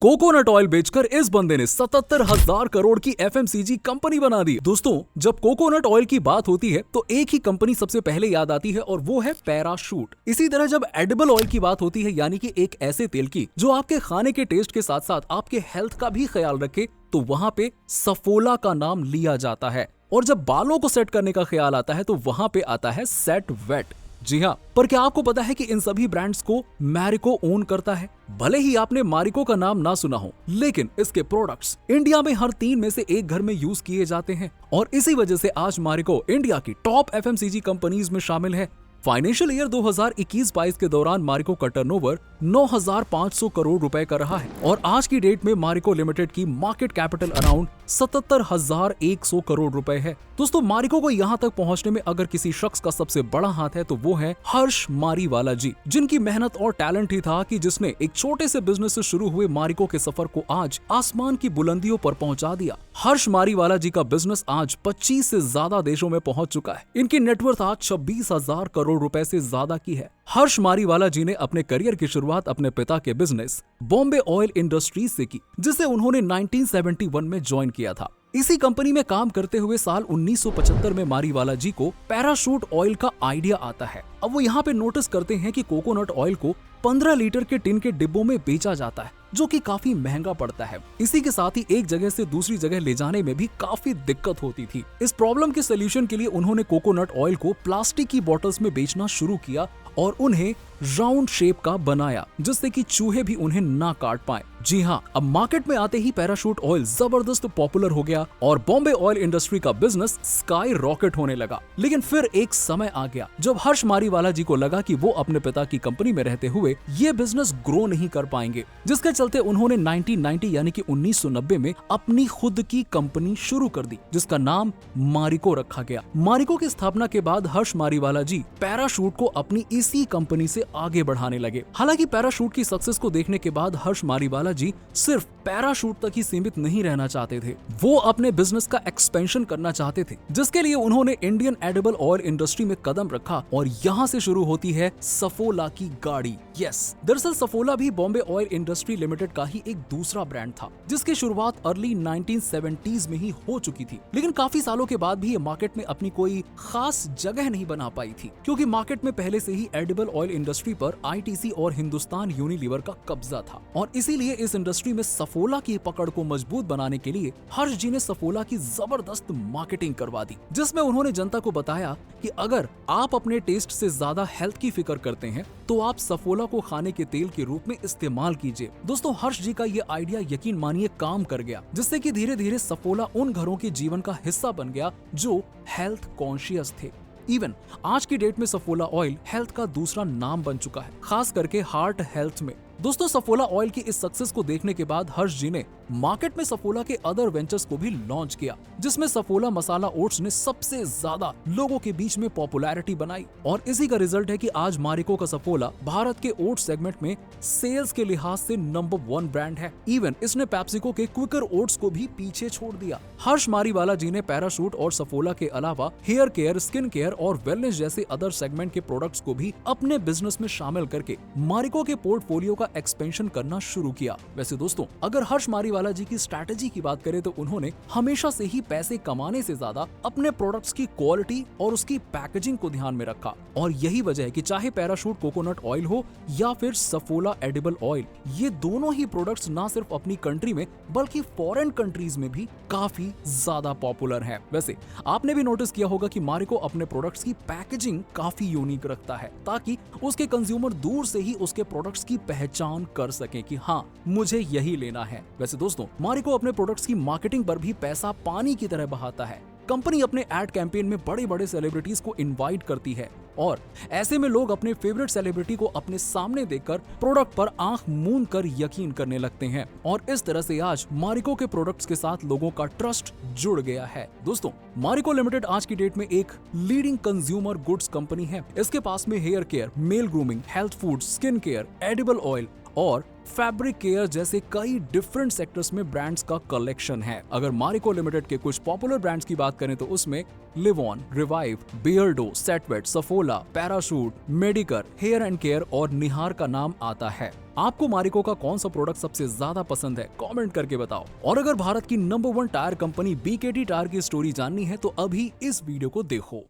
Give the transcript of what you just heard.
Coconut oil बेचकर इस बंदे ने 77,000 करोड़ की एफएमसीजी कंपनी बना दी। दोस्तों, जब कोकोनट ऑयल की बात होती है तो एक ही कंपनी सबसे पहले याद आती है और वो है पैराशूट। इसी तरह जब एडिबल ऑयल की बात होती है, यानी कि एक ऐसे तेल की जो आपके खाने के टेस्ट के साथ साथ आपके हेल्थ का भी ख्याल रखे, तो वहां पे सफोला का नाम लिया जाता है। और जब बालों को सेट करने का ख्याल आता है तो वहां पे आता है सेट वेट। जी हाँ, पर क्या आपको पता है कि इन सभी ब्रांड्स को मैरिको ओन करता है? भले ही आपने मारिको का नाम ना सुना हो, लेकिन इसके प्रोडक्ट्स इंडिया में हर 3 में से एक घर में यूज किए जाते हैं और इसी वजह से आज मारिको इंडिया की टॉप एफएमसीजी कंपनीज में शामिल है। फाइनेंशियल ईयर 2021-22 के दौरान मारिको का टर्नओवर 9,500 करोड़ रुपए का रहा है और आज की डेट में मारिको लिमिटेड की मार्केट कैपिटल अराउंड 77,100 करोड़ रुपए है। दोस्तों, मारिको को यहाँ तक पहुँचने में अगर किसी शख्स का सबसे बड़ा हाथ है तो वो है हर्ष मारीवाला जी, जिनकी मेहनत और टैलेंट ही था कि जिसने एक छोटे से बिजनेस से शुरू हुए मारिको के सफर को आज आसमान की बुलंदियों पर पहुँचा दिया। हर्ष मारीवाला जी का बिजनेस आज 25 से ज्यादा देशों में पहुँच चुका है। इनकी नेटवर्थ आज 26,000 करोड़ रुपए से ज्यादा की है। हर्ष मारीवाला जी ने अपने करियर की शुरुआत अपने पिता के बिजनेस बॉम्बे ऑयल इंडस्ट्रीज से की, जिसे उन्होंने 1971 में ज्वाइन किया था। इसी कंपनी में काम करते हुए साल 1975 में मारीवाला जी को पैराशूट ऑयल का आइडिया आता है। अब वो यहाँ पे नोटिस करते हैं कि कोकोनट ऑयल को 15 लीटर के टिन के डिब्बों में बेचा जाता है, जो कि काफी महंगा पड़ता है। इसी के साथ ही एक जगह से दूसरी जगह ले जाने में भी काफी दिक्कत होती थी। इस प्रॉब्लम के सोल्यूशन के लिए उन्होंने कोकोनट ऑयल को प्लास्टिक की बोतल्स में बेचना शुरू किया और उन्हें राउंड शेप का बनाया, जिससे कि चूहे भी उन्हें ना काट पाए। जी हाँ, अब मार्केट में आते ही पैराशूट ऑयल जबरदस्त पॉपुलर हो गया और बॉम्बे ऑयल इंडस्ट्री का बिजनेस स्काई रॉकेट होने लगा। लेकिन फिर एक समय आ गया जब हर्ष मारीवाला जी को लगा कि वो अपने पिता की कंपनी में रहते हुए ये बिजनेस ग्रो नहीं कर पाएंगे, जिसके चलते उन्होंने 1990 यानी कि 1990 में अपनी खुद की कंपनी शुरू कर दी, जिसका नाम मारिको रखा गया। मारिको की स्थापना के बाद हर्ष मारीवाला जी पैराशूट को अपनी इसी कंपनी से आगे बढ़ाने लगे। हालांकि पैराशूट की सक्सेस को देखने के बाद हर्ष मारीवाला जी सिर्फ पैराशूट तक ही सीमित नहीं रहना चाहते थे, वो अपने बिजनेस का एक्सपेंशन करना चाहते थे, जिसके लिए उन्होंने इंडियन एडिबल ऑयल इंडस्ट्री में कदम रखा और यहाँ से शुरू होती है सफोला की गाड़ी। यस, दरअसल सफोला भी बॉम्बे ऑयल इंडस्ट्री लिमिटेड का ही एक दूसरा ब्रांड था, जिसकी शुरुआत अर्ली 1970s में ही हो चुकी थी। लेकिन काफी सालों के बाद भी ये मार्केट में अपनी कोई खास जगह नहीं बना पाई थी, क्योंकि मार्केट में पहले से ही एडिबल ऑयल इंडस्ट्री पर आईटीसी और हिंदुस्तान यूनिलीवर का कब्जा था और इसीलिए इस इंडस्ट्री में सफोला की पकड़ को मजबूत बनाने के लिए हर्ष जी ने सफोला की जबरदस्त मार्केटिंग करवा दी, जिसमें उन्होंने जनता को बताया कि अगर आप अपने टेस्ट से ज्यादा हेल्थ की फिक्र करते हैं तो आप सफोला को खाने के तेल के रूप में इस्तेमाल कीजिए। दोस्तों, हर्ष जी का ये आइडिया यकीन मानिए काम कर गया, जिससे कि धीरे धीरे सफोला उन घरों के जीवन का हिस्सा बन गया जो हेल्थ कॉन्शियस थे। इवन आज की डेट में सफोला ऑयल हेल्थ का दूसरा नाम बन चुका है, खास करके हार्ट हेल्थ में। दोस्तों, सफोला ऑयल की इस सक्सेस को देखने के बाद हर्ष जी ने मार्केट में सफोला के अदर वेंचर्स को भी लॉन्च किया, जिसमें सफोला मसाला ओट्स ने सबसे ज्यादा लोगों के बीच में पॉपुलैरिटी बनाई और इसी का रिजल्ट है कि आज मारिको का सफोला भारत के ओट्स सेगमेंट में सेल्स के लिहाज से नंबर 1 ब्रांड है। इवन इसने पेप्सिको के क्विकर ओट्स को भी पीछे छोड़ दिया। हर्ष मारीवाला जी ने पैराशूट और सफोला के अलावा हेयर केयर, स्किन केयर और वेलनेस जैसे अदर सेगमेंट के प्रोडक्ट्स को भी अपने बिजनेस में शामिल करके मारिको के पोर्टफोलियो का एक्सपेंशन करना शुरू किया। वैसे दोस्तों, अगर हर्ष मारीवाला जी की स्ट्रैटेजी की बात करें तो उन्होंने हमेशा से ही पैसे कमाने से ज्यादा अपने प्रोडक्ट्स की क्वालिटी और उसकी पैकेजिंग को ध्यान में रखा और यही वजह है कि चाहे पैराशूट कोकोनट ऑयल हो या फिर सफोला एडिबल ऑयल, ये दोनों ही प्रोडक्ट्स ना सिर्फ अपनी कंट्री में बल्कि फॉरेन कंट्रीज में भी काफी ज्यादा पॉपुलर है। वैसे आपने भी नोटिस किया होगा कि मारिको अपने प्रोडक्ट्स की पैकेजिंग काफी यूनिक रखता है, ताकि उसके कंज्यूमर दूर से ही उसके प्रोडक्ट्स की पहचान कर सके कि हाँ, मुझे यही लेना है। वैसे दोस्तों, मारिको अपने प्रोडक्ट्स की मार्केटिंग पर भी पैसा पानी की तरह बहाता है। कंपनी अपने एड कैंपेन में बड़े बड़े सेलिब्रिटीज को इनवाइट करती है और ऐसे में लोग अपने फेवरेट सेलिब्रिटी को अपने सामने देखकर प्रोडक्ट पर आंख मूंद कर यकीन करने लगते हैं और इस तरह से आज मारिको के प्रोडक्ट्स के साथ लोगों का ट्रस्ट जुड़ गया है। दोस्तों, मारिको लिमिटेड आज की डेट में एक लीडिंग कंज्यूमर गुड्स कंपनी है। इसके पास में hair care, male grooming, health food, skin care, edible oil और फैब्रिक केयर जैसे कई डिफरेंट सेक्टर्स में ब्रांड्स का कलेक्शन है। अगर मारिको लिमिटेड के कुछ पॉपुलर ब्रांड्स की बात करें तो उसमें Livon, Revive, Beardo, Set Wet, Saffola, Parachute, Mediker, hair and care और निहार का नाम आता है। आपको मारिको का कौन सा प्रोडक्ट सबसे ज्यादा पसंद है, कमेंट करके बताओ। और अगर भारत की number 1 tyre company BKT tyre की स्टोरी जाननी है तो अभी इस वीडियो को देखो।